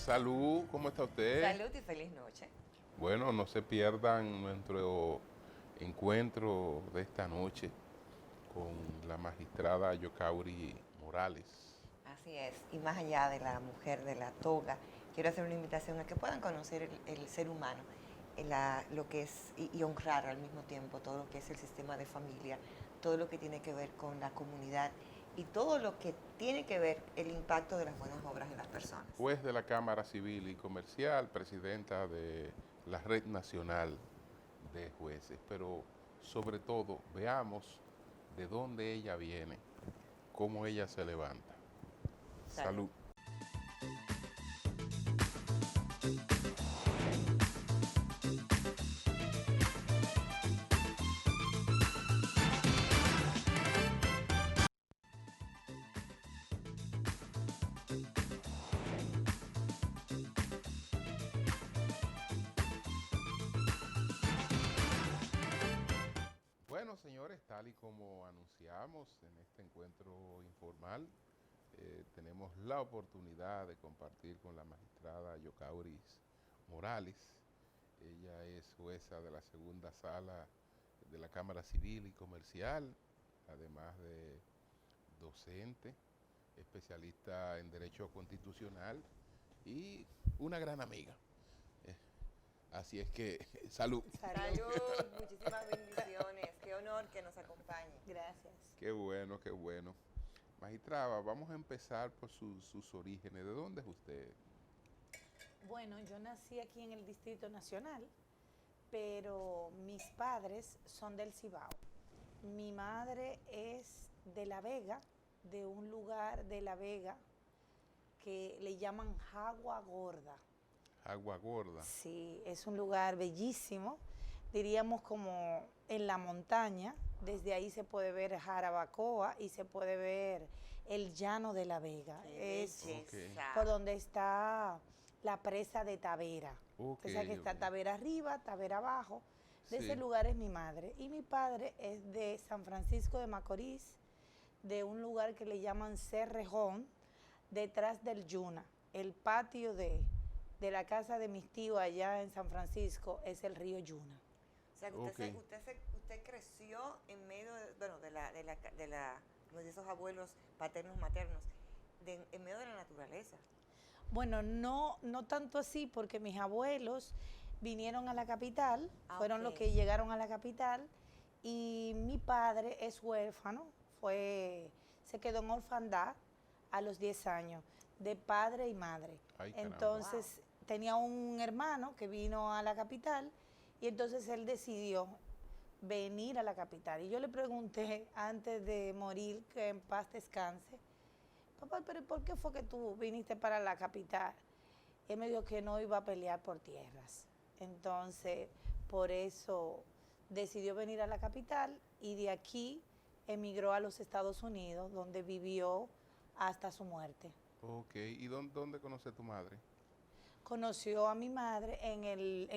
Salud, ¿cómo está usted? Salud y feliz noche. Bueno, no se pierdan nuestro encuentro de esta noche con la magistrada Yokauri Morales. Así es. Y más allá de la mujer de la toga, quiero hacer una invitación a que puedan conocer el ser humano, lo que es, y honrar al mismo tiempo todo lo que es el sistema de familia, todo lo que tiene que ver con la comunidad y todo lo que tiene que ver el impacto de las buenas obras en las personas. Juez de la Cámara Civil y Comercial, presidenta de la Red Nacional de Jueces, pero sobre todo veamos de dónde ella viene, cómo ella se levanta. Salud. Salud. Bueno, señores, tal y como anunciamos en este encuentro informal, tenemos la oportunidad de compartir con la magistrada Yokauris Morales. Ella es jueza de la segunda sala de la Cámara Civil y Comercial, además de docente, especialista en Derecho Constitucional y una gran amiga. Eh, Así es que, salud. Salud, muchísimas bendiciones. Qué honor que nos acompañe. Gracias. Qué bueno, qué bueno. Magistrada, vamos a empezar por sus orígenes. ¿De dónde es usted? Bueno, yo nací aquí en el Distrito Nacional, pero mis padres son del Cibao. Mi madre es de La Vega, de un lugar de La Vega que le llaman Jagua Gorda. Agua Gorda. Sí, es un lugar bellísimo, diríamos como en la montaña. Desde ahí se puede ver Jarabacoa y se puede ver el llano de La Vega. Qué Es belleza. por donde está la presa de Tavera. Ok, O sea que está ok. Tavera arriba, Tavera abajo. De Sí. ese lugar es mi madre. Y mi padre es de San Francisco de Macorís, de un lugar que le llaman Cerrejón, detrás del Yuna. El patio de la casa de mis tíos allá en San Francisco es el río Yuna. O sea, que Ok. usted creció en medio de, bueno, como de esos abuelos paternos, maternos, en medio de la naturaleza. Bueno, no tanto así, porque mis abuelos vinieron a la capital, fueron los Ok. que llegaron a la capital, y mi padre es huérfano, se quedó en orfandad a los 10 años, de padre y madre. Ay, caramba. Entonces tenía un hermano que vino a la capital, y entonces él decidió venir a la capital. Y yo le pregunté antes de morir, que en paz descanse, papá, pero ¿por qué fue que tú viniste para la capital? Él me dijo que no iba a pelear por tierras. Entonces, por eso decidió venir a la capital y de aquí emigró a los Estados Unidos, donde vivió hasta su muerte. Ok, ¿y dónde conoce tu madre? Conoció a mi madre en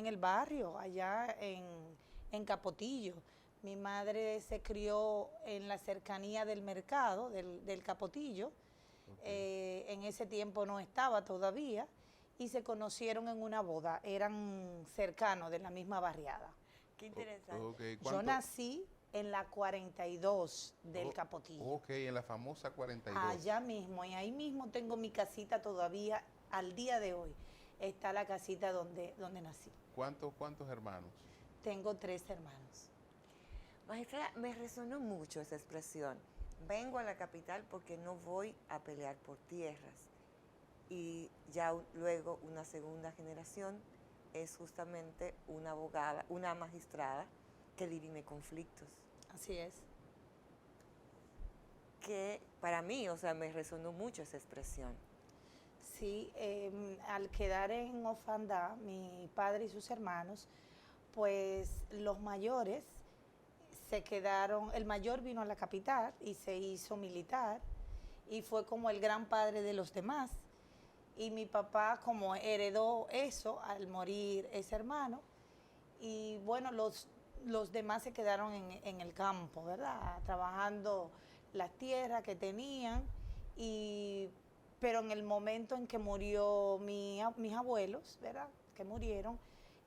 el barrio, allá en Capotillo. Mi madre se crió en la cercanía del mercado, del Capotillo. Ok. En ese tiempo no estaba todavía, y se conocieron en una boda, eran cercanos de la misma barriada. Qué interesante. Ok, Yo nací en la 42 del Oh, Capotillo, ok, en la famosa 42. allá mismo, y ahí mismo tengo mi casita todavía, al día de hoy, está la casita donde nací. ¿Cuántos hermanos? Tengo 3 hermanos. Maestra, me resonó mucho esa expresión. Vengo a la capital porque no voy a pelear por tierras. Y ya luego una segunda generación es justamente una abogada, una magistrada que dirime conflictos. Así es. Que para mí, o sea, me resonó mucho esa expresión. Sí, al quedar en orfandad, mi padre y sus hermanos, pues los mayores se quedaron, el mayor vino a la capital y se hizo militar y fue como el gran padre de los demás. Y mi papá como heredó eso al morir ese hermano, y bueno, los demás se quedaron en el campo, ¿verdad? Trabajando las tierras que tenían, y pero en el momento en que murió mis abuelos, ¿verdad? Que murieron,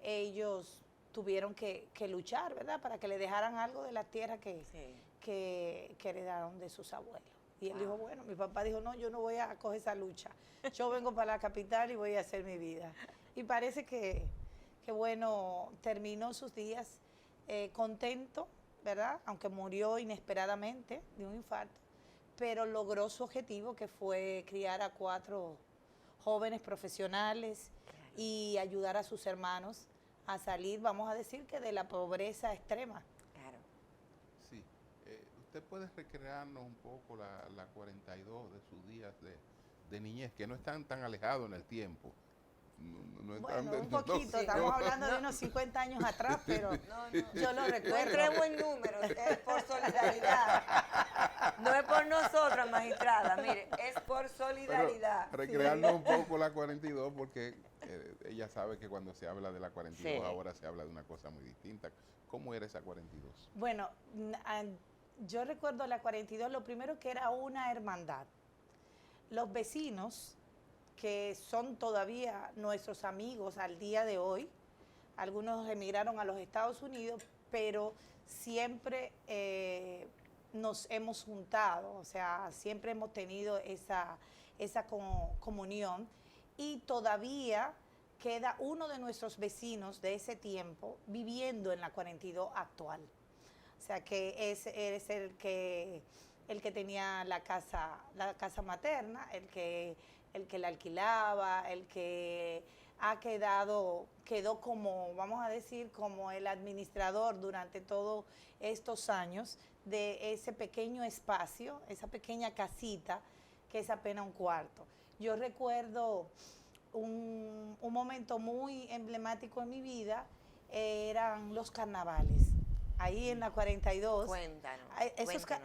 ellos tuvieron que luchar, ¿verdad? Para que le dejaran algo de la tierra que heredaron de sus abuelos. Y él dijo, bueno, mi papá dijo, no, yo no voy a coger esa lucha. Yo vengo para la capital y voy a hacer mi vida. Y parece que bueno, terminó sus días contento, ¿verdad? Aunque murió inesperadamente de un infarto, pero logró su objetivo, que fue criar a 4 jóvenes profesionales y ayudar a sus hermanos a salir, vamos a decir, que de la pobreza extrema. Claro. Sí. ¿Usted puede recrearnos un poco la 42 de sus días de niñez, que no están tan alejados en el tiempo? No Bueno, un poquito, estamos hablando de unos 50 años atrás, pero yo lo No recuerdo. entremos en números, es por solidaridad. No es por nosotras, magistrada, mire, es por solidaridad. Pero recrearnos un poco la 42, porque ella sabe que cuando se habla de la 42 ahora se habla de una cosa muy distinta. ¿Cómo era esa 42? Bueno, yo recuerdo la 42, lo primero que era una hermandad. Los vecinos, que son todavía nuestros amigos al día de hoy, algunos emigraron a los Estados Unidos, pero siempre nos hemos juntado, o sea, siempre hemos tenido esa comunión, y todavía queda uno de nuestros vecinos de ese tiempo viviendo en la 42 actual. O sea, que es el que tenía la casa materna, el que la alquilaba, el que quedó como, vamos a decir, como el administrador durante todos estos años de ese pequeño espacio, esa pequeña casita, que es apenas un cuarto. Yo recuerdo un momento muy emblemático en mi vida, eran los carnavales. Ahí en la 42. Cuéntanos.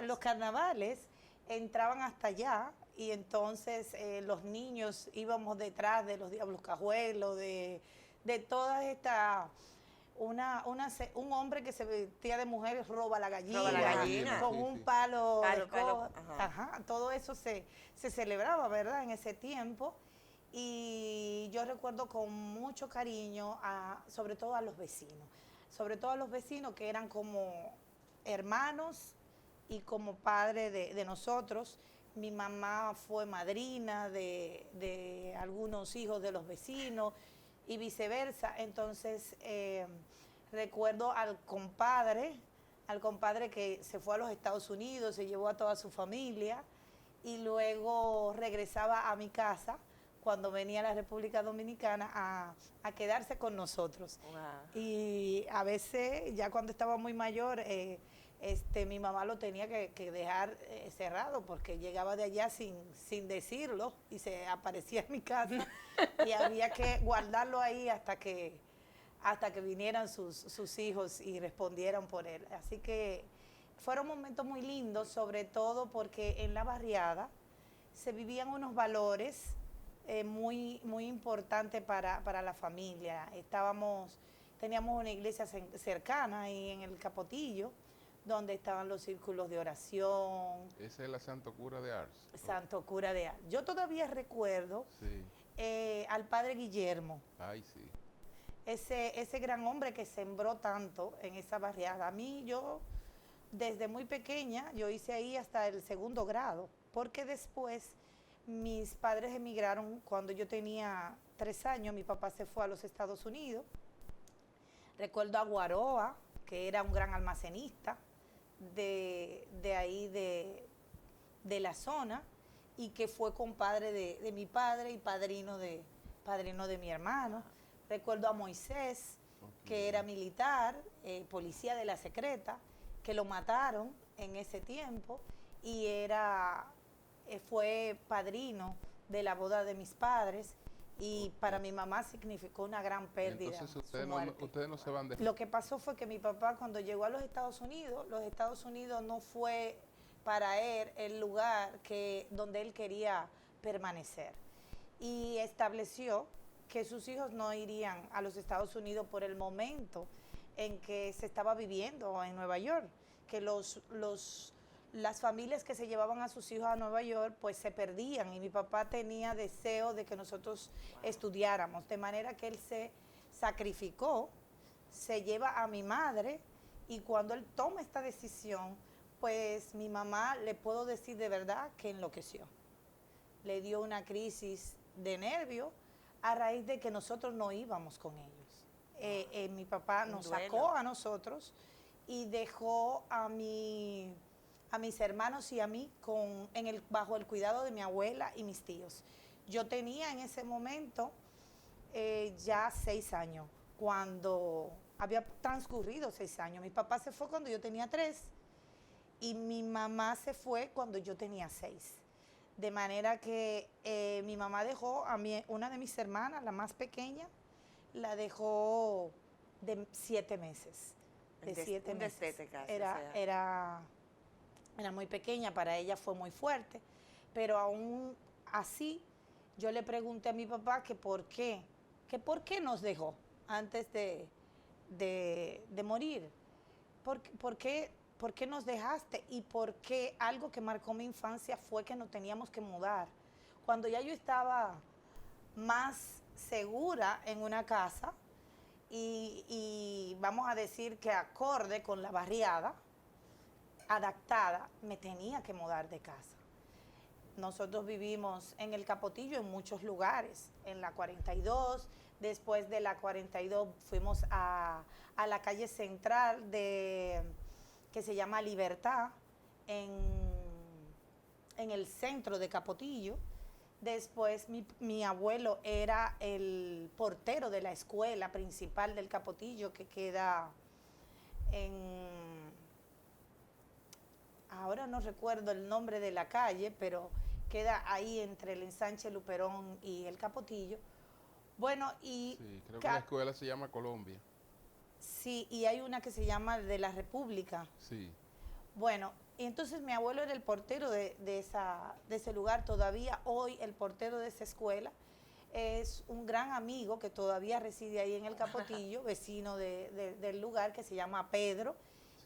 Los carnavales entraban hasta allá, y entonces los niños íbamos detrás de los diablos cajuelos, de toda esta... un hombre que se vestía de mujer roba la gallina, con un palo. Todo eso se celebraba, ¿verdad?, en ese tiempo. Y yo recuerdo con mucho cariño sobre todo a los vecinos, que eran como hermanos y como padre de nosotros. Mi mamá fue madrina de algunos hijos de los vecinos y viceversa. Entonces, recuerdo al compadre que se fue a los Estados Unidos, se llevó a toda su familia y luego regresaba a mi casa cuando venía a la República Dominicana a quedarse con nosotros. Wow. Y a veces, ya cuando estaba muy mayor, mi mamá lo tenía que dejar cerrado, porque llegaba de allá sin decirlo y se aparecía en mi casa y había que guardarlo ahí hasta que vinieran sus hijos y respondieran por él. Así que fueron momentos muy lindos, sobre todo porque en la barriada se vivían unos valores muy, muy importantes para la familia. Teníamos una iglesia cercana ahí en el Capotillo, donde estaban los círculos de oración. Esa es la Santo Cura de Ars. Santo Cura de Ars. Yo todavía recuerdo al padre Guillermo. Ay, sí. Ese gran hombre que sembró tanto en esa barriada. A mí, yo, desde muy pequeña, yo hice ahí hasta el 2º grado, porque después mis padres emigraron cuando yo tenía 3 años. Mi papá se fue a los Estados Unidos. Recuerdo a Guaroa, que era un gran almacenista de ahí, de la zona, y que fue compadre de mi padre y padrino de mi hermano. Recuerdo a Moisés, que era militar, policía de la secreta, que lo mataron en ese tiempo, y fue padrino de la boda de mis padres, y para mi mamá significó una gran pérdida. Entonces ustedes no se van de... Lo que pasó fue que mi papá, cuando llegó a los Estados Unidos no fue para él el lugar donde él quería permanecer, y estableció que sus hijos no irían a los Estados Unidos por el momento en que se estaba viviendo en Nueva York, que los las familias que se llevaban a sus hijos a Nueva York pues se perdían y mi papá tenía deseo de que nosotros estudiáramos, de manera que él se sacrificó, se lleva a mi madre y cuando él toma esta decisión, pues mi mamá, le puedo decir de verdad que enloqueció. Le dio una crisis de nervio a raíz de que nosotros no íbamos con ellos. Mi papá nos sacó a nosotros y dejó a mis hermanos y a mí bajo el cuidado de mi abuela y mis tíos. Yo tenía en ese momento ya 6 años, cuando había transcurrido 6 años. Mi papá se fue cuando yo tenía 3 y mi mamá se fue cuando yo tenía 6. De manera que mi mamá dejó a una de mis hermanas, la más pequeña, la dejó de 7 meses. De 7 meses. Destete casi, Era muy pequeña, para ella fue muy fuerte, pero aún así yo le pregunté a mi papá que por qué nos dejó antes de morir. ¿Por qué nos dejaste? Y por qué algo que marcó mi infancia fue que nos teníamos que mudar. Cuando ya yo estaba más segura en una casa y vamos a decir que acorde con la barriada, adaptada, me tenía que mudar de casa. Nosotros vivimos en el Capotillo en muchos lugares, en la 42, después de la 42 fuimos a la calle central que se llama Libertad, en el centro de Capotillo. Después mi abuelo era el portero de la escuela principal del Capotillo, que queda ahora no recuerdo el nombre de la calle, pero queda ahí entre el ensanche Luperón y el Capotillo. Bueno, y... Sí, creo que la escuela se llama Colombia. Sí, y hay una que se llama de la República. Sí. Bueno, y entonces mi abuelo era el portero de ese lugar. Todavía hoy el portero de esa escuela es un gran amigo que todavía reside ahí en el Capotillo, vecino del lugar, que se llama Pedro,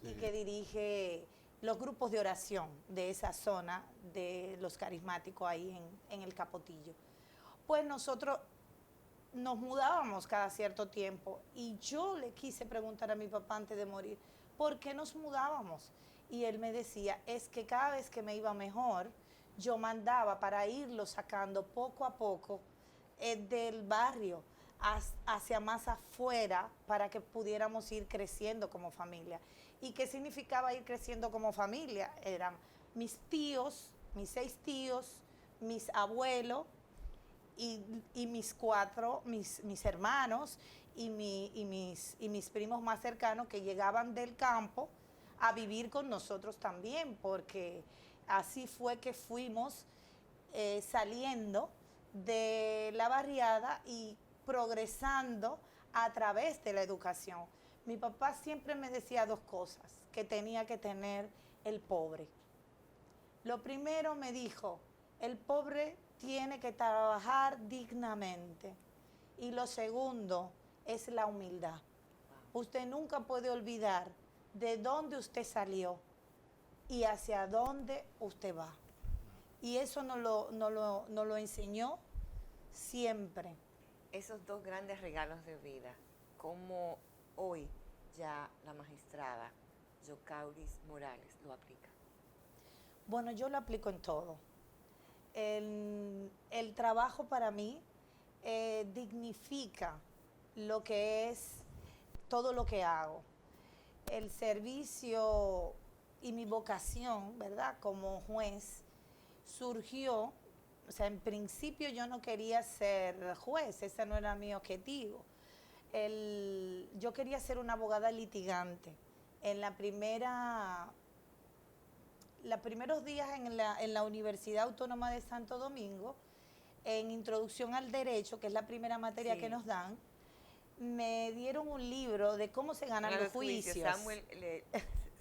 sí, y que dirige los grupos de oración de esa zona de los carismáticos ahí en el Capotillo. Pues nosotros nos mudábamos cada cierto tiempo y yo le quise preguntar a mi papá antes de morir, ¿por qué nos mudábamos? Y él me decía, es que cada vez que me iba mejor, yo mandaba para irlo sacando poco a poco del barrio hacia más afuera para que pudiéramos ir creciendo como familia. ¿Y qué significaba ir creciendo como familia? Eran mis tíos, mis 6 tíos, mis abuelos y mis hermanos y mis primos más cercanos que llegaban del campo a vivir con nosotros también, porque así fue que fuimos saliendo de la barriada y progresando a través de la educación. Mi papá siempre me decía 2 cosas que tenía que tener el pobre. Lo primero me dijo, el pobre tiene que trabajar dignamente. Y lo segundo es la humildad. Usted nunca puede olvidar de dónde usted salió y hacia dónde usted va. Y eso nos lo enseñó siempre. Esos 2 grandes regalos de vida, ¿cómo hoy ya la magistrada Yocauris Morales lo aplica? Bueno, yo lo aplico en todo. El trabajo para mí dignifica lo que es todo lo que hago. El servicio y mi vocación, ¿verdad? Como juez, surgió, o sea, en principio yo no quería ser juez, ese no era mi objetivo. Yo quería ser una abogada litigante. En los primeros días en la Universidad Autónoma de Santo Domingo, en Introducción al Derecho, que es la primera materia que nos dan, me dieron un libro de cómo se ganan los juicios.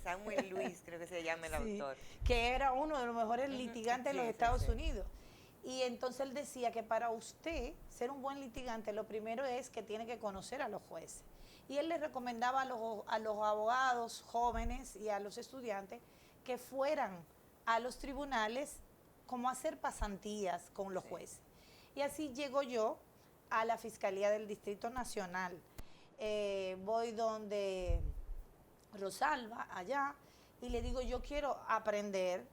Samuel Luis, creo que se llama el autor. Que era uno de los mejores litigantes de los Estados Unidos. Y entonces él decía que para usted ser un buen litigante, lo primero es que tiene que conocer a los jueces. Y él les recomendaba a los abogados jóvenes y a los estudiantes que fueran a los tribunales como a hacer pasantías con los jueces. Y así llego yo a la Fiscalía del Distrito Nacional. Voy donde Rosalba, allá, y le digo, yo quiero aprender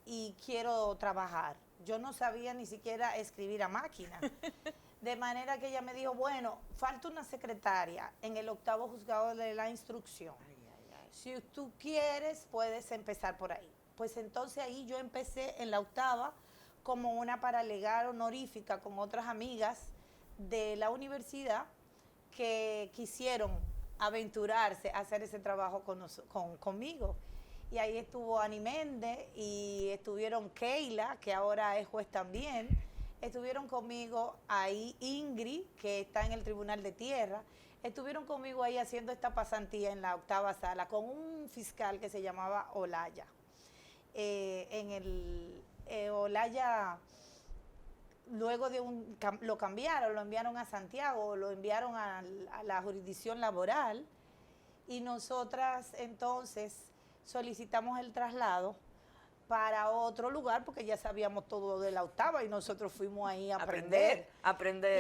y quiero trabajar. Yo no sabía ni siquiera escribir a máquina. De manera que ella me dijo, bueno, falta una secretaria en el 8º juzgado de la instrucción. Si tú quieres, puedes empezar por ahí. Pues entonces ahí yo empecé en la 8ª como una paralegal honorífica con otras amigas de la universidad que quisieron aventurarse a hacer ese trabajo conmigo. Y ahí estuvo Ani Méndez y estuvieron Keila, que ahora es juez también. Estuvieron conmigo ahí Ingrid, que está en el Tribunal de Tierra. Estuvieron conmigo ahí haciendo esta pasantía en la 8ª sala con un fiscal que se llamaba Olaya. Olaya, luego lo cambiaron, lo enviaron a Santiago, lo enviaron a la jurisdicción laboral, y nosotras entonces solicitamos el traslado para otro lugar porque ya sabíamos todo de la 8ª y nosotros fuimos ahí a aprender.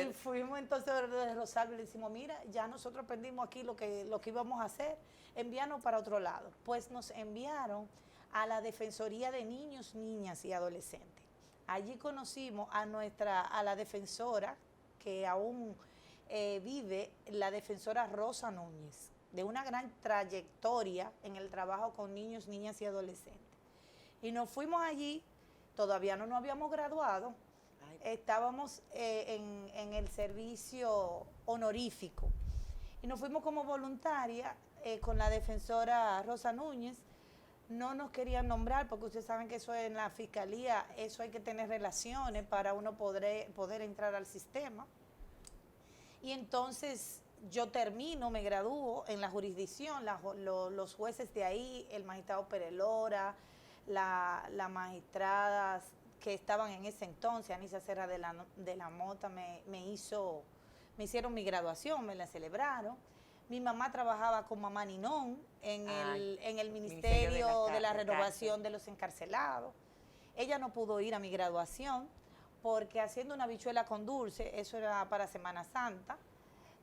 Y fuimos entonces de Rosalba y le decimos, mira, ya nosotros aprendimos aquí lo que íbamos a hacer, envíanos para otro lado. Pues nos enviaron a la Defensoría de Niños, Niñas y Adolescentes. Allí conocimos a la defensora que aún vive, la defensora Rosa Núñez, de una gran trayectoria en el trabajo con niños, niñas y adolescentes. Y nos fuimos allí, todavía no nos habíamos graduado, estábamos en el servicio honorífico. Y nos fuimos como voluntaria con la defensora Rosa Núñez. No nos querían nombrar porque ustedes saben que eso en la fiscalía, eso hay que tener relaciones para uno poder entrar al sistema. Y entonces yo termino, me gradúo en la jurisdicción, los jueces de ahí, el magistrado Pérez Lora, las magistradas que estaban en ese entonces, Anisa Serra de la Mota, me hicieron mi graduación, me la celebraron. Mi mamá trabajaba con Mamá Ninón en el Ministerio de la Renovación de los Encarcelados. Ella no pudo ir a mi graduación porque haciendo una habichuela con dulce, eso era para Semana Santa,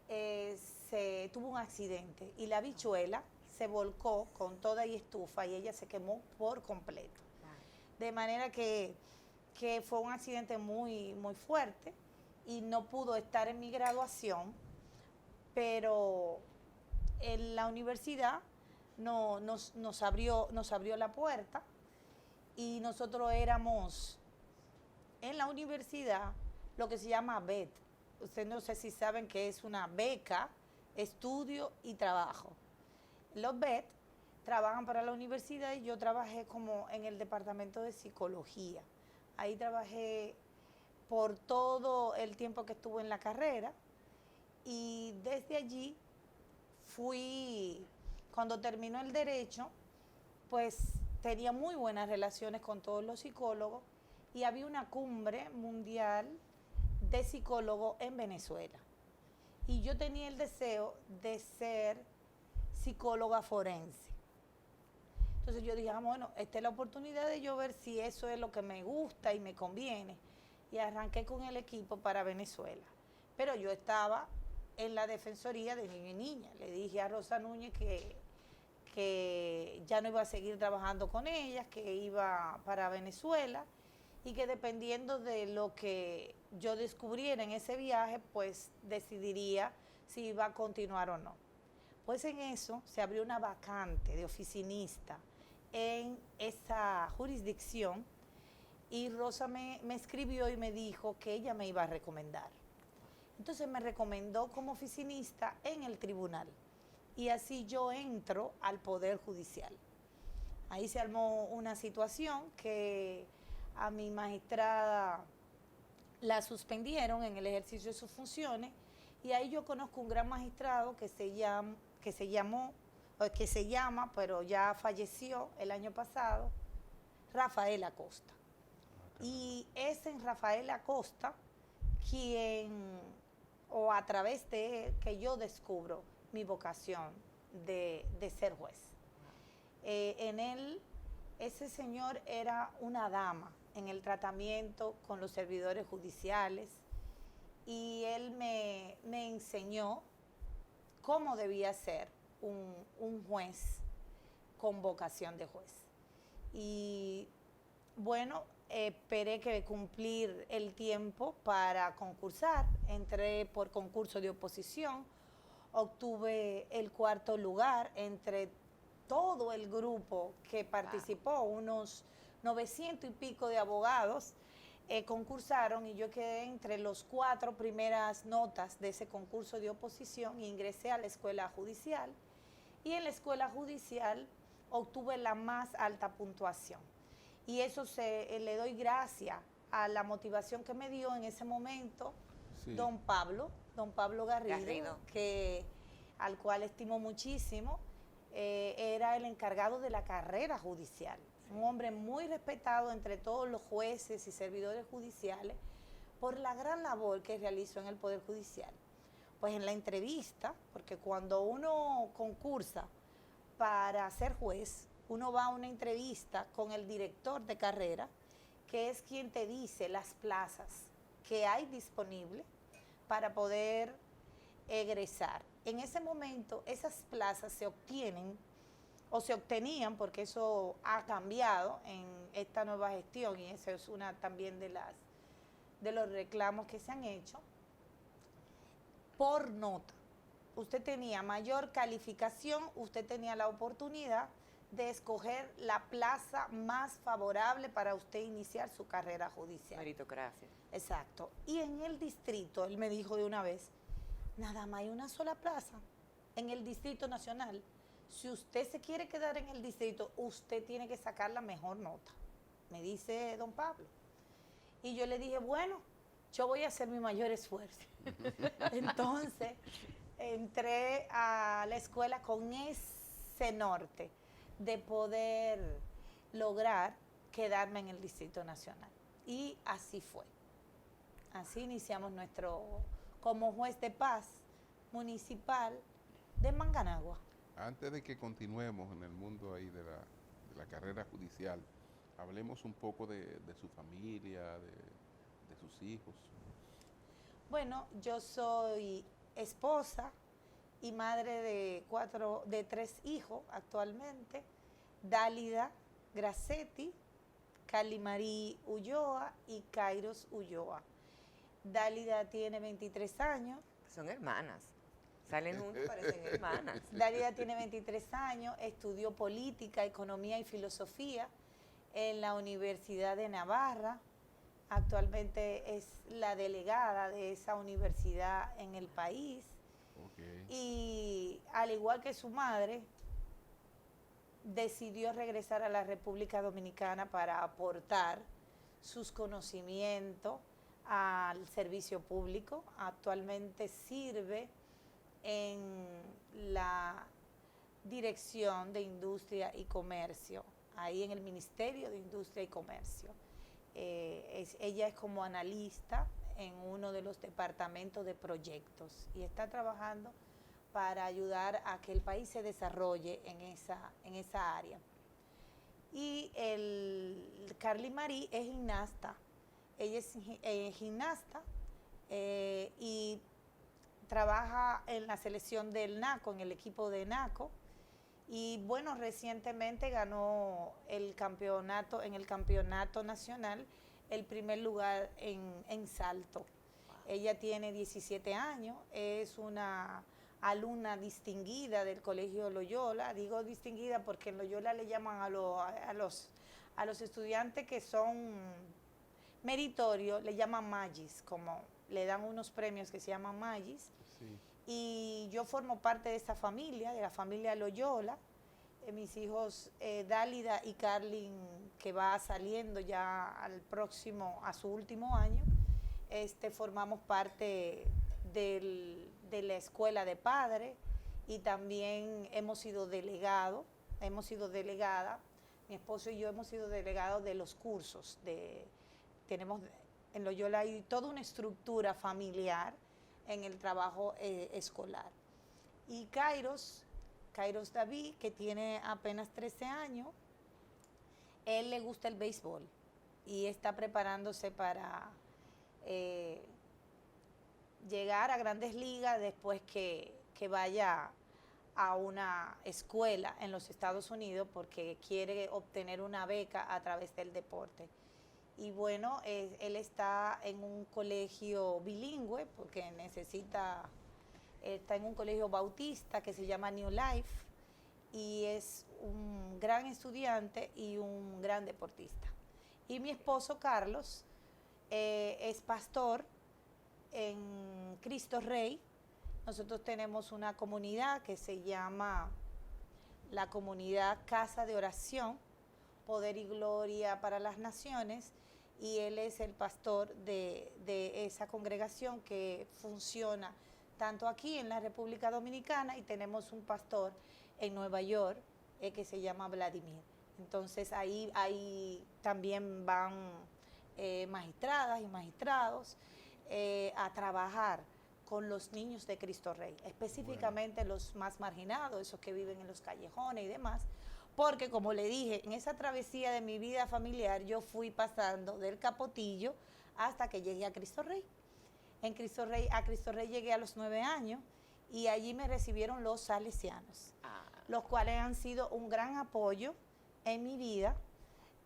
se tuvo un accidente y la habichuela se volcó con toda y estufa y ella se quemó por completo. De manera que fue un accidente muy, muy fuerte y no pudo estar en mi graduación, pero en la universidad nos abrió la puerta y nosotros éramos en la universidad lo que se llama BET. Ustedes no sé si saben que es una beca, estudio y trabajo. Los BET trabajan para la universidad y yo trabajé como en el departamento de psicología. Ahí trabajé por todo el tiempo que estuve en la carrera y desde allí cuando terminó el derecho, pues tenía muy buenas relaciones con todos los psicólogos y había una cumbre mundial de psicólogos en Venezuela. Y yo tenía el deseo de ser psicóloga forense. Entonces yo dije, bueno, esta es la oportunidad de yo ver si eso es lo que me gusta y me conviene. Y arranqué con el equipo para Venezuela. Pero yo estaba en la Defensoría de Niños y Niñas. Le dije a Rosa Núñez que ya no iba a seguir trabajando con ellas, que iba para Venezuela y que dependiendo de lo que yo descubriera en ese viaje, pues decidiría si iba a continuar o no. Pues en eso se abrió una vacante de oficinista en esa jurisdicción y Rosa me escribió y me dijo que ella me iba a recomendar. Entonces me recomendó como oficinista en el tribunal y así yo entro al Poder Judicial. Ahí se armó una situación que a mi magistrada la suspendieron en el ejercicio de sus funciones y ahí yo conozco un gran magistrado que se llama, pero ya falleció el año pasado, Rafael Acosta. Y es en Rafael Acosta a través de él, que yo descubro mi vocación de ser juez. En él ese señor era una dama en el tratamiento con los servidores judiciales y él me enseñó cómo debía ser un juez con vocación de juez. Y bueno, esperé que cumplir el tiempo para concursar. Entré por concurso de oposición, obtuve el 4º lugar entre todo el grupo que participó, unos 900 y pico de abogados concursaron y yo quedé entre los 4 primeras notas de ese concurso de oposición e ingresé a la escuela judicial y en la escuela judicial obtuve la más alta puntuación y eso le doy gracias a la motivación que me dio en ese momento Sí. don Pablo Garrido. Al cual estimo muchísimo. Era el encargado de la carrera judicial, un hombre muy respetado entre todos los jueces y servidores judiciales por la gran labor que realizó en el Poder Judicial. Pues en la entrevista, porque cuando uno concursa para ser juez, uno va a una entrevista con el director de carrera, que es quien te dice las plazas que hay disponibles para poder egresar. En ese momento esas plazas se obtienen o se obtenían, porque eso ha cambiado en esta nueva gestión y esa es una también de los reclamos que se han hecho, por nota. Usted tenía mayor calificación, usted tenía la oportunidad de escoger la plaza más favorable para usted iniciar su carrera judicial. Meritocracia. Exacto. Y en el distrito, él me dijo de una vez, nada más hay una sola plaza en el Distrito Nacional. Si usted se quiere quedar en el distrito, usted tiene que sacar la mejor nota, me dice don Pablo. Y yo le dije, bueno, yo voy a hacer mi mayor esfuerzo. Entonces, entré a la escuela con ese norte de poder lograr quedarme en el Distrito Nacional. Y así fue. Así iniciamos como juez de paz municipal de Manganagua. Antes de que continuemos en el mundo ahí de la carrera judicial, hablemos un poco de su familia, de sus hijos. Bueno, yo soy esposa y madre de 3 hijos actualmente, Dálida Gracetti, Calimarí Ulloa y Kairos Ulloa. Dálida tiene 23 años. Son hermanas. Salen juntos, parecen hermanas. Dálida tiene 23 años, estudió política, economía y filosofía en la Universidad de Navarra. Actualmente es la delegada de esa universidad en el país. Okay. Y al igual que su madre, decidió regresar a la República Dominicana para aportar sus conocimientos al servicio público. Actualmente sirve en la Dirección de Industria y Comercio, ahí en el Ministerio de Industria y Comercio. Ella es como analista en uno de los departamentos de proyectos y está trabajando para ayudar a que el país se desarrolle en esa área. Y Carly Marie es gimnasta. Ella es gimnasta y trabaja en la selección del NACO, en el equipo de NACO. Y bueno, recientemente ganó en el campeonato nacional el primer lugar en salto. Wow. Ella tiene 17 años, es una alumna distinguida del Colegio Loyola. Digo distinguida porque en Loyola le llaman a los estudiantes que son meritorios, le llaman Magis, como le dan unos premios que se llaman Magis. Sí. Y yo formo parte de esa familia, de la familia Loyola. Mis hijos Dálida y Carlin, que va saliendo ya a su último año, formamos parte de la escuela de padres y también hemos sido delegada, mi esposo y yo hemos sido delegados de los cursos. Tenemos en Loyola hay toda una estructura familiar en el trabajo escolar. Y Kairos David, que tiene apenas 13 años, él le gusta el béisbol y está preparándose para llegar a Grandes Ligas después que vaya a una escuela en los Estados Unidos porque quiere obtener una beca a través del deporte. Y bueno, él está en un colegio bilingüe porque está en un colegio bautista que se llama New Life y es un gran estudiante y un gran deportista. Y mi esposo Carlos es pastor en Cristo Rey. Nosotros tenemos una comunidad que se llama la comunidad Casa de Oración, Poder y Gloria para las Naciones, y él es el pastor de esa congregación que funciona tanto aquí en la República Dominicana y tenemos un pastor en Nueva York que se llama Vladimir. Entonces ahí también van magistradas y magistrados a trabajar con los niños de Cristo Rey, específicamente los más marginados, esos que viven en los callejones y demás, porque como le dije, en esa travesía de mi vida familiar yo fui pasando del Capotillo hasta que llegué a Cristo Rey. A Cristo Rey llegué a los 9 años y allí me recibieron los salesianos, los cuales han sido un gran apoyo en mi vida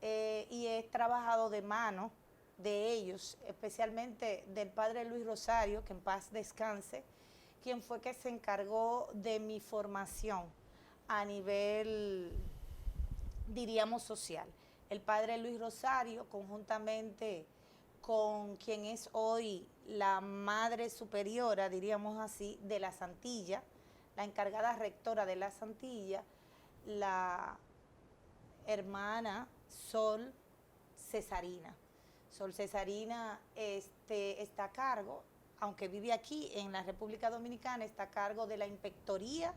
y he trabajado de mano de ellos, especialmente del padre Luis Rosario, que en paz descanse, quien fue que se encargó de mi formación a nivel, diríamos, social. El padre Luis Rosario, conjuntamente con quien es hoy la madre superiora, diríamos así, de la Santilla, la encargada rectora de la Santilla, la hermana Sol Cesarina. Sol Cesarina está a cargo, aunque vive aquí en la República Dominicana, está a cargo de la inspectoría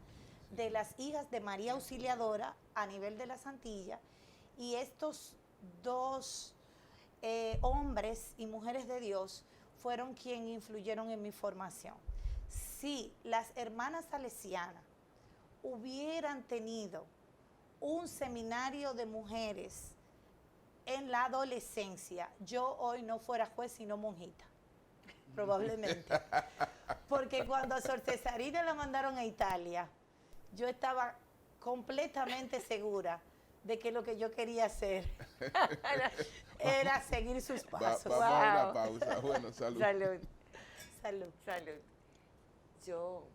de las hijas de María Auxiliadora a nivel de la Santilla, y estos dos hombres y mujeres de Dios fueron quienes influyeron en mi formación. Si las hermanas salesianas hubieran tenido un seminario de mujeres en la adolescencia, yo hoy no fuera juez sino monjita, probablemente. Porque cuando a Sor Cesarina la mandaron a Italia, yo estaba completamente segura de que lo que yo quería hacer era seguir sus pasos. Vamos a una pausa. Bueno, salud. Salud. Salud. Salud. Yo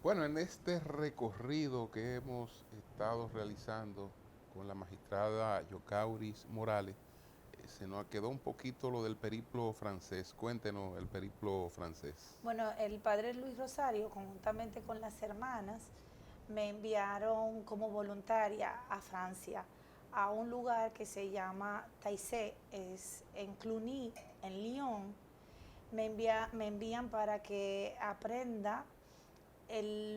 Bueno, en este recorrido que hemos estado realizando con la magistrada Yocauris Morales, se nos quedó un poquito lo del periplo francés. Cuéntenos el periplo francés. Bueno, el padre Luis Rosario, conjuntamente con las hermanas, me enviaron como voluntaria a Francia, a un lugar que se llama Taizé, es en Cluny, en Lyon. Me envían para que aprenda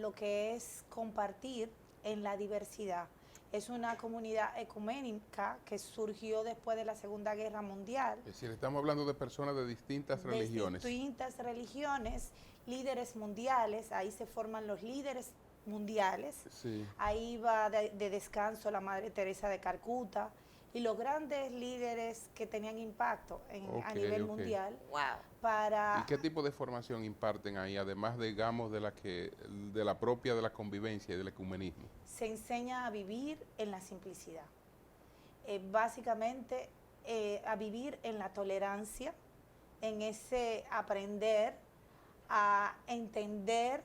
lo que es compartir en la diversidad. Es una comunidad ecuménica que surgió después de la Segunda Guerra Mundial. Es decir, estamos hablando de personas de distintas religiones. Distintas religiones, líderes mundiales, ahí se forman los líderes mundiales. Sí. Ahí va de descanso la Madre Teresa de Calcuta y los grandes líderes que tenían impacto a nivel mundial. wow. ¿Y qué tipo de formación imparten ahí, además, digamos, de la propia de la convivencia y del ecumenismo? Se enseña a vivir en la simplicidad, básicamente a vivir en la tolerancia, en ese aprender a entender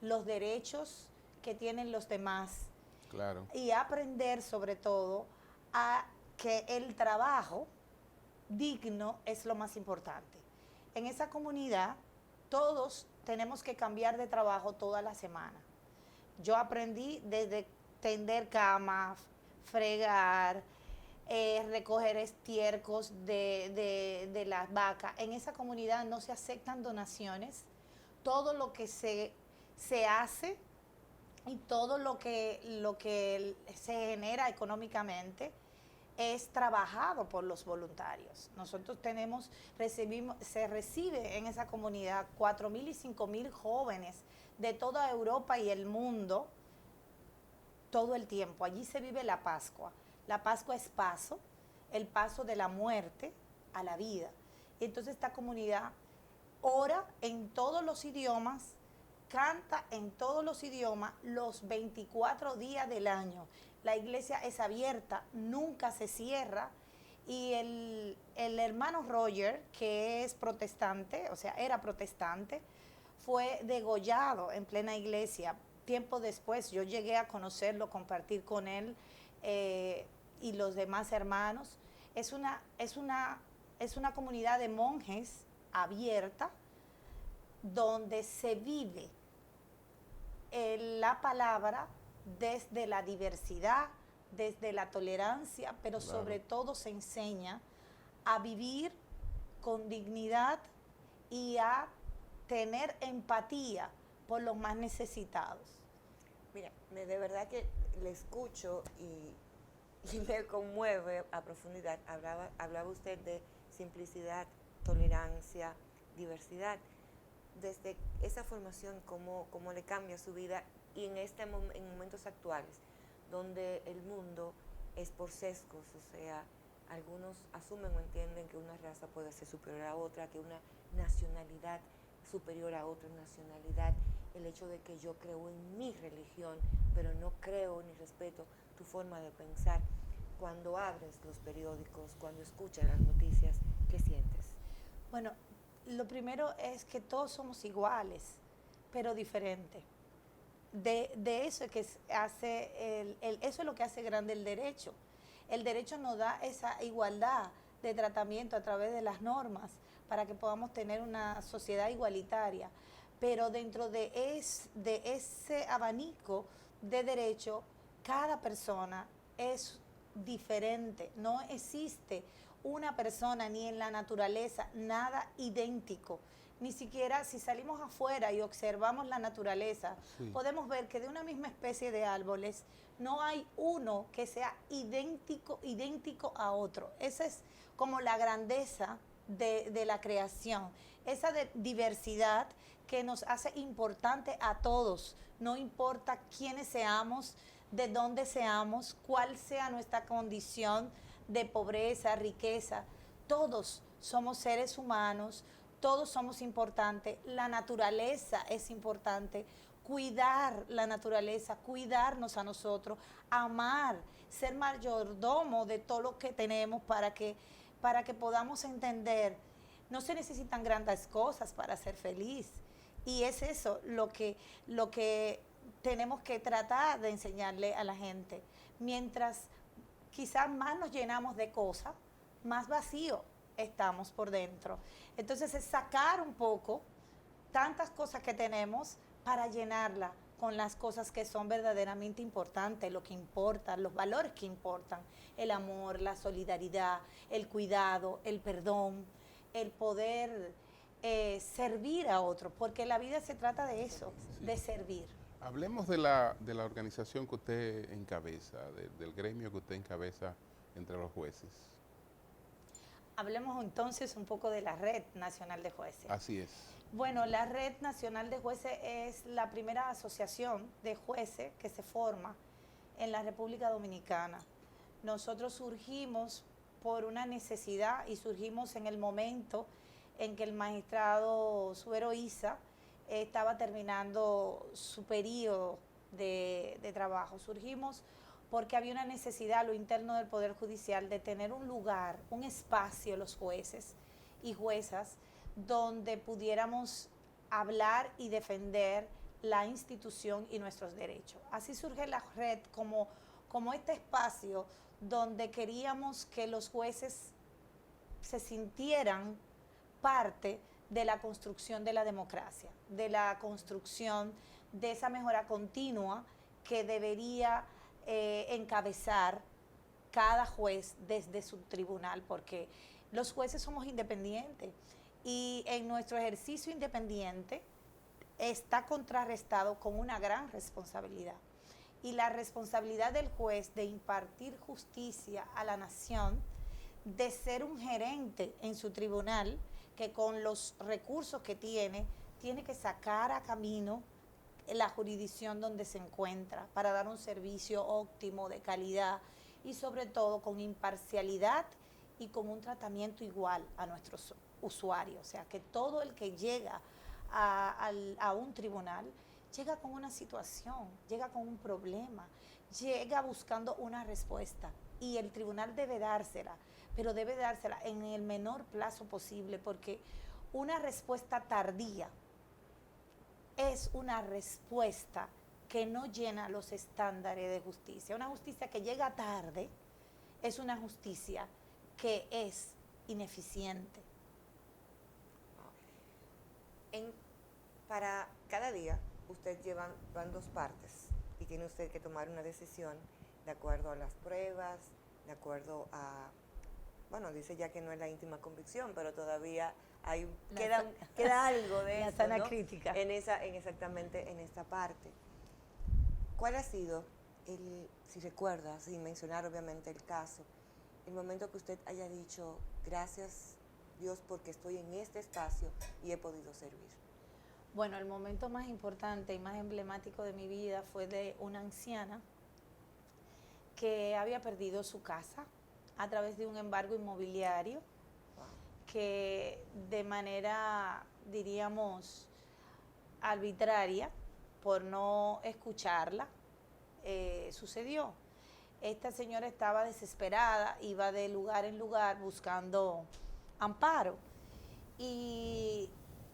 los derechos que tienen los demás. Claro. Y aprender sobre todo a que el trabajo digno es lo más importante. En esa comunidad todos tenemos que cambiar de trabajo toda la semana. Yo aprendí desde tender camas, fregar, recoger estiércoles de las vacas. En esa comunidad no se aceptan donaciones todo lo que se hace y todo lo que se genera económicamente es trabajado por los voluntarios. Nosotros se recibe en esa comunidad 4.000 y 5.000 jóvenes de toda Europa y el mundo todo el tiempo. Allí se vive la Pascua. La Pascua es paso, el paso de la muerte a la vida. Y entonces esta comunidad ora en todos los idiomas, canta en todos los idiomas los 24 días del año. La iglesia es abierta, nunca se cierra, y el hermano Roger, que es protestante, o sea, era protestante, fue degollado en plena iglesia. Tiempo después yo llegué a conocerlo, compartir con él y los demás hermanos. Es una comunidad de monjes abierta, donde se vive la palabra desde la diversidad, desde la tolerancia, pero Claro. sobre todo se enseña a vivir con dignidad y a tener empatía por los más necesitados. Mira, de verdad que le escucho y me conmueve a profundidad. Hablaba usted de simplicidad, tolerancia, diversidad. Desde esa formación, cómo le cambia su vida, y en momentos actuales, donde el mundo es por sesgos, o sea, algunos asumen o entienden que una raza puede ser superior a otra, que una nacionalidad superior a otra nacionalidad, el hecho de que yo creo en mi religión, pero no creo ni respeto tu forma de pensar. Cuando abres los periódicos, cuando escuchas las noticias, ¿qué sientes? Bueno, lo primero es que todos somos iguales, pero diferentes. De eso es que eso es lo que hace grande el derecho. El derecho nos da esa igualdad de tratamiento a través de las normas para que podamos tener una sociedad igualitaria. Pero dentro de ese abanico de derecho, cada persona es diferente. No existe una persona ni en la naturaleza nada idéntico. Ni siquiera si salimos afuera y observamos la naturaleza, Sí. podemos ver que de una misma especie de árboles no hay uno que sea idéntico a otro. Esa es como la grandeza de la creación, esa diversidad que nos hace importante a todos, no importa quiénes seamos, de dónde seamos, cuál sea nuestra condición de pobreza, riqueza. Todos somos seres humanos, todos somos importantes, la naturaleza es importante, cuidar la naturaleza, cuidarnos a nosotros, amar, ser mayordomo de todo lo que tenemos para que podamos entender. No se necesitan grandes cosas para ser feliz, y es eso lo que tenemos que tratar de enseñarle a la gente. Mientras quizás más nos llenamos de cosas, más vacío estamos por dentro. Entonces es sacar un poco tantas cosas que tenemos para llenarla con las cosas que son verdaderamente importantes, lo que importa, los valores que importan, el amor, la solidaridad, el cuidado, el perdón, el poder servir a otro, porque la vida se trata de eso, Sí. de servir. Hablemos de la organización que usted encabeza, del gremio que usted encabeza entre los jueces. Hablemos entonces un poco de la Red Nacional de Jueces. Así es. Bueno, la Red Nacional de Jueces es la primera asociación de jueces que se forma en la República Dominicana. Nosotros surgimos por una necesidad y surgimos en el momento en que el magistrado Subero Isa estaba terminando su periodo de trabajo. Surgimos porque había una necesidad a lo interno del Poder Judicial de tener un lugar, un espacio, los jueces y juezas, donde pudiéramos hablar y defender la institución y nuestros derechos. Así surge la red como este espacio donde queríamos que los jueces se sintieran parte de la construcción de la democracia, de la construcción de esa mejora continua que debería encabezar cada juez desde su tribunal, porque los jueces somos independientes y en nuestro ejercicio independiente está contrarrestado con una gran responsabilidad. Y la responsabilidad del juez de impartir justicia a la nación, de ser un gerente en su tribunal, que con los recursos que tiene que sacar a camino la jurisdicción donde se encuentra para dar un servicio óptimo, de calidad y sobre todo con imparcialidad y con un tratamiento igual a nuestros usuarios. O sea, que todo el que llega a un tribunal llega con una situación, llega con un problema, llega buscando una respuesta y el tribunal debe dársela, pero debe dársela en el menor plazo posible, porque una respuesta tardía es una respuesta que no llena los estándares de justicia. Una justicia que llega tarde es una justicia que es ineficiente. Para cada día, usted van dos partes y tiene usted que tomar una decisión de acuerdo a las pruebas, de acuerdo a, bueno, dice ya que no es la íntima convicción, pero todavía queda algo de la eso, sana ¿no? crítica. Exactamente en esta parte. ¿Cuál ha sido, si recuerda, sin mencionar obviamente el caso, el momento que usted haya dicho, gracias Dios porque estoy en este espacio y he podido servir? Bueno, el momento más importante y más emblemático de mi vida fue de una anciana que había perdido su casa a través de un embargo inmobiliario que de manera, diríamos, arbitraria, por no escucharla, sucedió. Esta señora estaba desesperada, iba de lugar en lugar buscando amparo. Y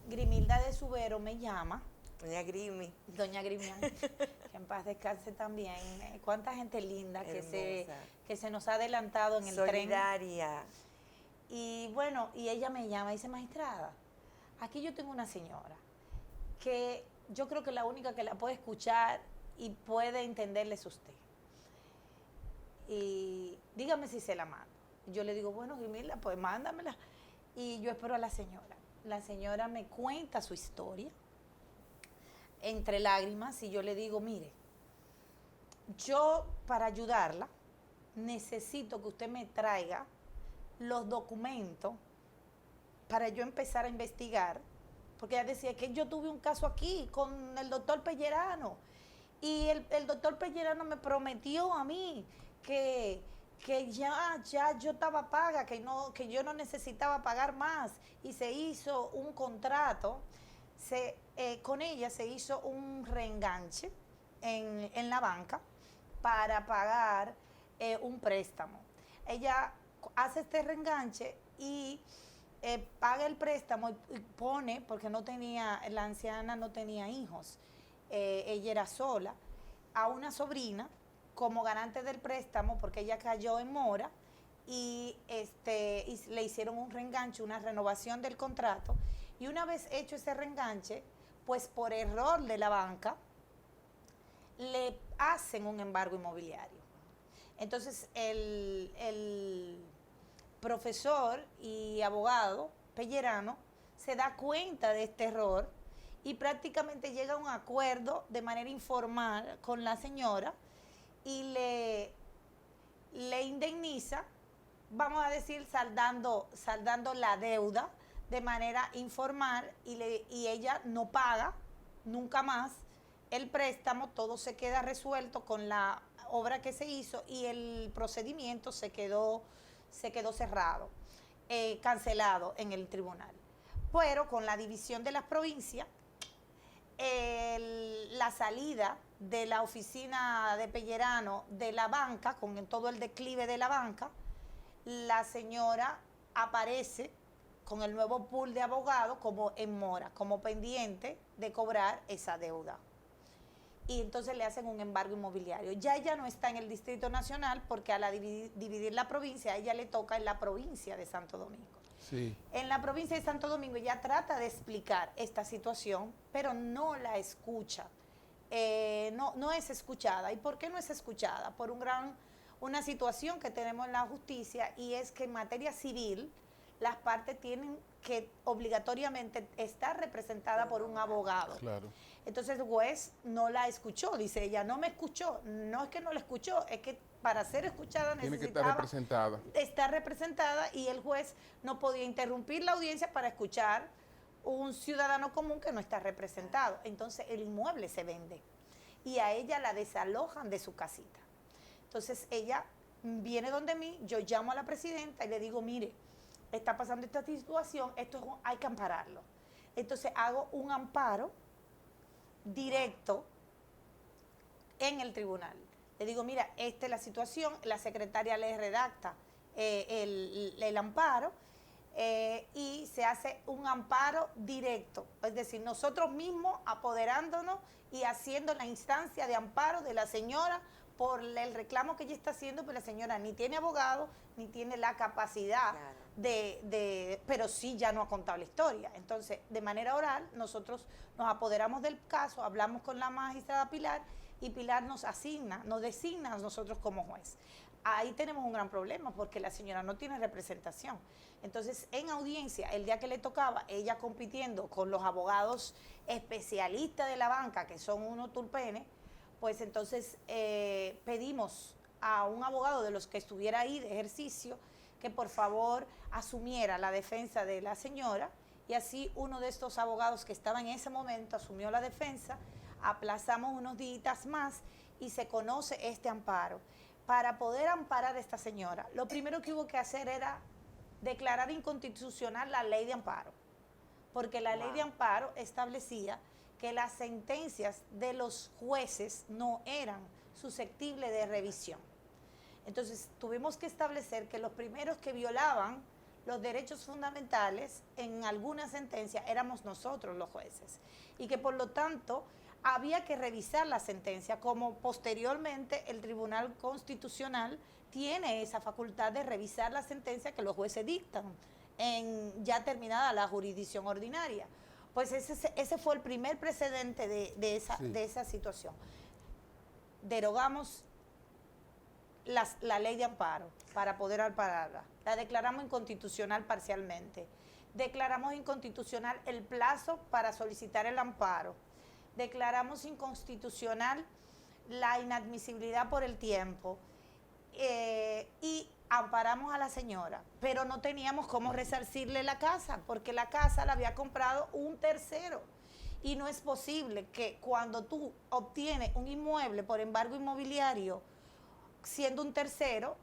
Grimilda de Subero me llama. Doña Grimi. Doña Grimián, que en paz descanse también. Cuánta gente linda que se nos ha adelantado en el solidaria. tren. Y bueno, y ella me llama y dice, magistrada, aquí yo tengo una señora que yo creo que la única que la puede escuchar y puede entenderle es usted. Y dígame si se la mando. Yo le digo, bueno, Grimilda, pues mándamela. Y yo espero a la señora. La señora me cuenta su historia entre lágrimas y yo le digo, mire, yo para ayudarla necesito que usted me traiga los documentos para yo empezar a investigar, porque ella decía que yo tuve un caso aquí con el doctor Pellerano y el doctor Pellerano me prometió a mí que ya yo estaba paga, que yo no necesitaba pagar más, y se hizo un contrato, con ella se hizo un reenganche en la banca para pagar un préstamo. Ella hace este reenganche y paga el préstamo y pone, porque la anciana no tenía hijos, ella era sola, a una sobrina como garante del préstamo, porque ella cayó en mora y le hicieron un reenganche, una renovación del contrato, y una vez hecho ese reenganche, pues por error de la banca, le hacen un embargo inmobiliario. Entonces el profesor y abogado Pellerano se da cuenta de este error y prácticamente llega a un acuerdo de manera informal con la señora y le indemniza, vamos a decir, saldando la deuda de manera informal, y ella no paga nunca más el préstamo. Todo se queda resuelto con la obra que se hizo y el procedimiento se quedó cerrado, cancelado en el tribunal. Pero con la división de las provincias, la salida de la oficina de Pellerano de la banca, con todo el declive de la banca, la señora aparece con el nuevo pool de abogados como en mora, como pendiente de cobrar esa deuda. Y entonces le hacen un embargo inmobiliario. Ya ella no está en el Distrito Nacional, porque a la dividir la provincia, a ella le toca en la provincia de Santo Domingo. Sí. En la provincia de Santo Domingo ella trata de explicar esta situación, pero no la escucha. No es escuchada. ¿Y por qué no es escuchada? Por una situación que tenemos en la justicia, y es que en materia civil las partes tienen que obligatoriamente está representada por un abogado. Claro. Entonces el juez no la escuchó, dice ella, no me escuchó. No es que no la escuchó, es que para ser escuchada Tiene que estar representada. Está representada y el juez no podía interrumpir la audiencia para escuchar un ciudadano común que no está representado. Entonces el inmueble se vende y a ella la desalojan de su casita. Entonces ella viene donde mí, yo llamo a la presidenta y le digo, mire, está pasando esta situación, hay que ampararlo. Entonces hago un amparo directo en el tribunal. Le digo, mira, esta es la situación, la secretaria le redacta el amparo y se hace un amparo directo. Es decir, nosotros mismos apoderándonos y haciendo la instancia de amparo de la señora por el reclamo que ella está haciendo, pues la señora ni tiene abogado, ni tiene la capacidad pero sí ya no ha contado la historia. Entonces, de manera oral, nosotros nos apoderamos del caso, hablamos con la magistrada Pilar y Pilar nos designa a nosotros como juez. Ahí tenemos un gran problema porque la señora no tiene representación. Entonces, en audiencia, el día que le tocaba, ella compitiendo con los abogados especialistas de la banca, que son unos tulpenes, pues entonces pedimos a un abogado de los que estuviera ahí de ejercicio que por favor asumiera la defensa de la señora y así uno de estos abogados que estaba en ese momento asumió la defensa, aplazamos unos días más y se conoce este amparo. Para poder amparar a esta señora, lo primero que hubo que hacer era declarar inconstitucional la ley de amparo, porque la ley de amparo establecía que las sentencias de los jueces no eran susceptibles de revisión. Entonces, tuvimos que establecer que los primeros que violaban los derechos fundamentales en alguna sentencia éramos nosotros los jueces y que por lo tanto había que revisar la sentencia, como posteriormente el Tribunal Constitucional tiene esa facultad de revisar la sentencia que los jueces dictan en ya terminada la jurisdicción ordinaria. Pues ese fue el primer precedente de esa situación. Derogamos la ley de amparo para poder ampararla. La declaramos inconstitucional parcialmente. Declaramos inconstitucional el plazo para solicitar el amparo. Declaramos inconstitucional la inadmisibilidad por el tiempo. Y amparamos a la señora, pero no teníamos cómo resarcirle la casa, porque la casa la había comprado un tercero. Y no es posible que cuando tú obtienes un inmueble por embargo inmobiliario, siendo un tercero,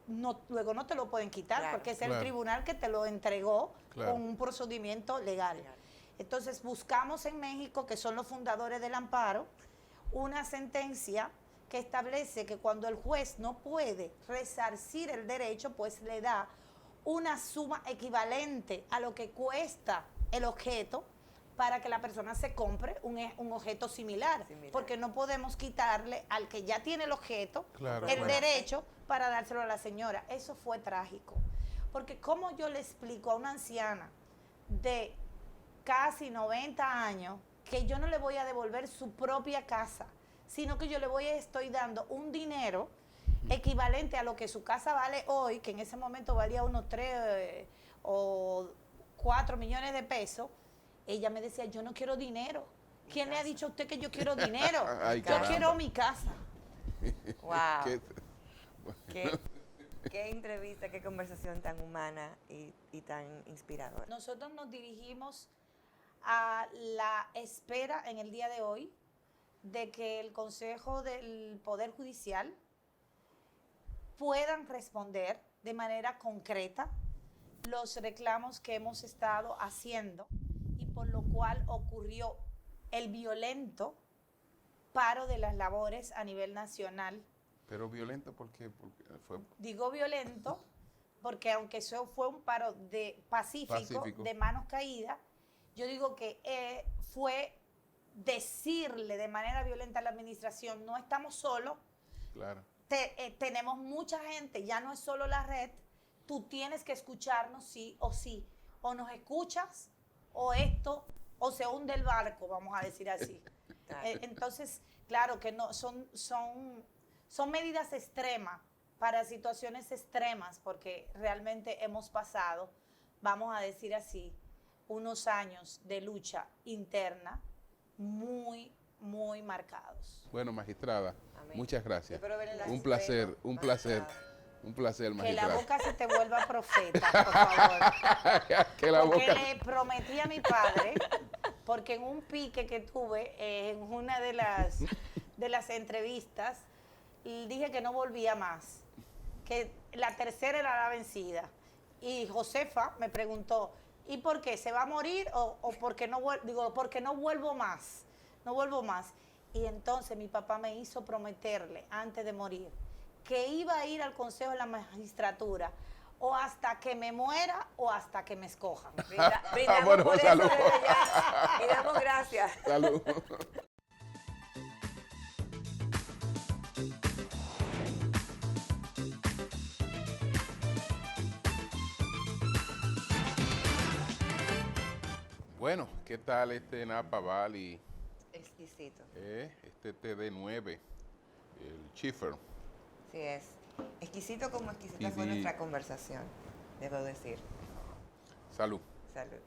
luego no te lo pueden quitar, porque es el tribunal que te lo entregó con un procedimiento legal. Entonces buscamos en México, que son los fundadores del amparo, una sentencia que establece que cuando el juez no puede resarcir el derecho, pues le da una suma equivalente a lo que cuesta el objeto para que la persona se compre un objeto similar, porque no podemos quitarle al que ya tiene el objeto el derecho para dárselo a la señora. Eso fue trágico, porque como yo le explico a una anciana de casi 90 años que yo no le voy a devolver su propia casa, sino que yo le estoy dando un dinero equivalente a lo que su casa vale hoy, que en ese momento valía unos 3 o 4 millones de pesos. Ella me decía, yo no quiero dinero. ¿Quién le ha dicho a usted que yo quiero dinero? Yo quiero mi casa. Wow. Qué entrevista, qué conversación tan humana y tan inspiradora. Nosotros nos dirigimos a la espera en el día de hoy de que el Consejo del Poder Judicial puedan responder de manera concreta los reclamos que hemos estado haciendo y por lo cual ocurrió el violento paro de las labores a nivel nacional. Pero violento porque fue... Digo violento porque aunque eso fue un paro pacífico, de manos caídas, yo digo que fue decirle de manera violenta a la administración, no estamos solos, tenemos mucha gente, ya no es solo la red, tú tienes que escucharnos sí, o nos escuchas, o se hunde el barco, vamos a decir así. Entonces, claro que no son medidas extremas para situaciones extremas, porque realmente hemos pasado, vamos a decir así, unos años de lucha interna muy, muy marcados. Bueno, magistrada, Amén. muchas gracias. Espero verla en la Un escuela, placer, un placer, magistrada. un placer, Que la magistrada. boca se te vuelva profeta, por favor. Que la Porque boca... le prometí a mi padre, porque en un pique que tuve en una de las entrevistas, dije que no volvía más, que la tercera era la vencida. Y Josefa me preguntó, ¿y por qué? ¿Se va a morir o porque no vuelvo? Digo, porque no vuelvo más, no vuelvo más. Y entonces mi papá me hizo prometerle, antes de morir, que iba a ir al Consejo de la Magistratura o hasta que me muera o hasta que me escojan. Brindamos Bueno, por eso salud. desde ya. Y damos gracias. Salud. Bueno, ¿qué tal este Napa Valley? Exquisito. Este TD9, el Schiffer. Sí es. Exquisito como exquisita Y fue di- nuestra conversación, debo decir. Salud. Salud.